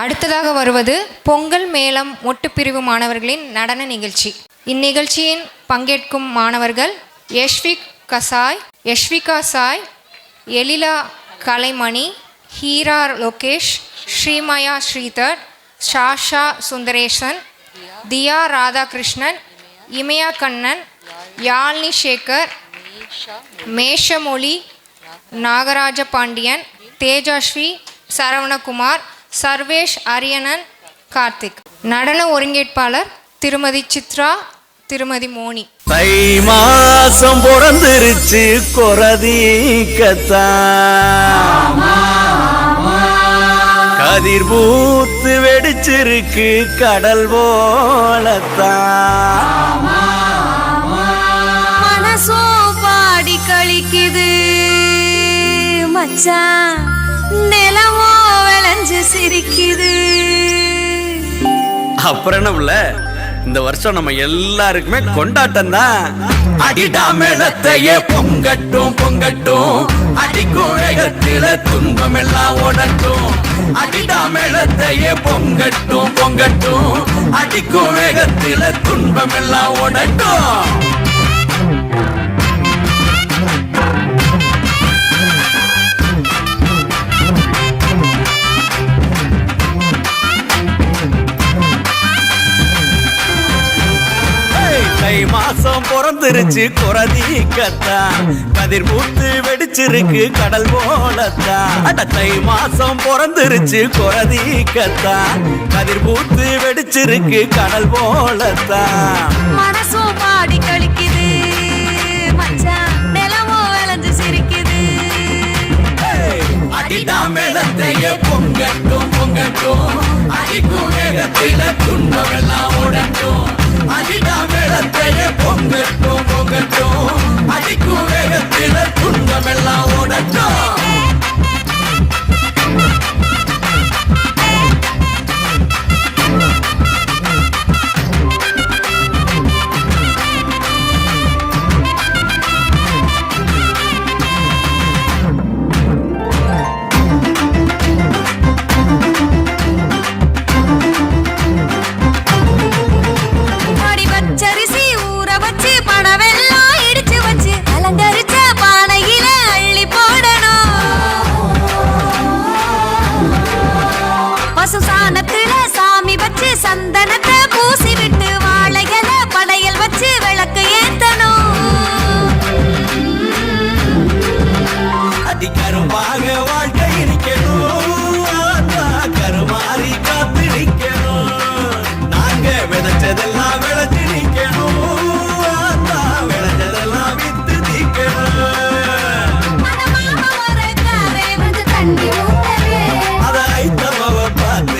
அடுத்ததாக வருவது பொங்கல் மேளம் மொட்டுப்பிரிவு மாணவர்களின் நடன நிகழ்ச்சி. இந்நிகழ்ச்சியின் பங்கேற்கும் மாணவர்கள் யஷ்விகா சாய், எழிலா கலைமணி, ஹீரா லோகேஷ், ஸ்ரீமயா ஸ்ரீதர், ஷாஷா சுந்தரேசன், தியா ராதாகிருஷ்ணன், இமயா கண்ணன், யாழ்னி சேகர், மேஷமொழி, நாகராஜ பாண்டியன், தேஜஸ்வி, சரவணகுமார், சர்வேஷ், அரியணன், கார்த்திக். நடன ஒருங்கேற்பாளர் திருமதி சித்ரா, திருமதி மோனி. தை மாசம் பிறந்துருச்சு கொரதீக்கத்தான், கதிர் பூத்து வெடிச்சிருக்கு கடல் போலத்தான், மனசோ பாடி கழிக்குது மச்சான், நிலவோ விளைஞ்சு சிரிக்குது. அப்புறம் என்ன உள்ள, இந்த வருஷம் நம்ம எல்லாருக்குமே கொண்டாட்டம் தான். அடிடா மேளத்தையே பொங்கட்டும் பொங்கட்டும், அடிக்கும் வேகத்தில துன்பம் எல்லாம் ஓடட்டும். அடிடா மேளத்தையே பொங்கட்டும் பொங்கட்டும், அடிக்கும் வேகத்தில துன்பம் எல்லாம் ஓடட்டும். தை மாசம் பிறந்துருச்சு கொரதீக்கத்தான், கதிர் பூத்து வெடிச்சிருக்கு கடல் போலத்தான். அட தை மாசம் பிறந்துருச்சு கொரதீக்கத்தான், கதிர் பூத்து வெடிச்சிருக்கு கடல் போலத்தான், மனசோ பாடி கழிக்குது மச்சான், நிலவோ விளைஞ்சு சிரிக்குது. அடிடா மேளத்தையே பொங்கட்டும் பொங்கட்டும், அடிக்கும் வேகத்தில துன்பம் எல்லாம் ஓடட்டும். அடிடா மேளத்தையே பொங்கட்டும் பொங்கட்டும், அடிக்கும் வேகத்தில துன்பம் எல்லாம் ஓடட்டும். சந்தனத்தை பூசி விட்டு வாழையில படையல் வச்சு விளக்கு ஏத்தணும். அதிகரமாக வாழ்க்கை இருக்கணும், கருமாறி காத்து நிக்கணும். நாங்க விதைச்சதெல்லாம் விளைச்சு நிக்கணும், விளைச்சதெல்லாம் வித்து நிக்கணும். அதை ஐத்தமாவ பார்த்து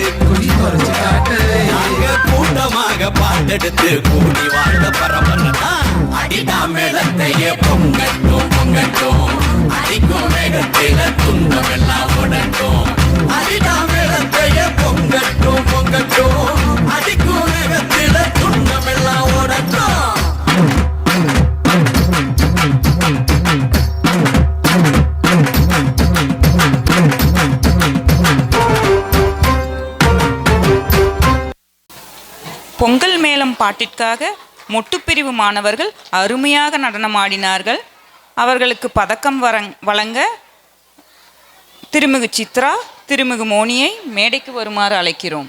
கூட்டமாக பாட்டெடுத்து கூடி வாழ்ந்த பரபரதான். அடிடா மேளத்தையே பொங்கட்டும் பொங்கட்டும், அடிக்கும் வேகத்தில துன்பம் எல்லாம் ஓடட்டும். அடிடா மேளத்தையே பொங்கட்டும் பொங்கட்டும், அடிக்கும் வேகத்தில துன்பம் எல்லாம் ஓடட்டும். பொங்கல் மேளம் பாட்டிற்காக மொட்டுப்பிரிவு மாணவர்கள் அருமையாக நடனமாடினார்கள். அவர்களுக்கு பதக்கம் வழங்க திருமிகு சித்ரா, திருமிகு மோனியை மேடைக்கு வருமாறு அழைக்கிறோம்.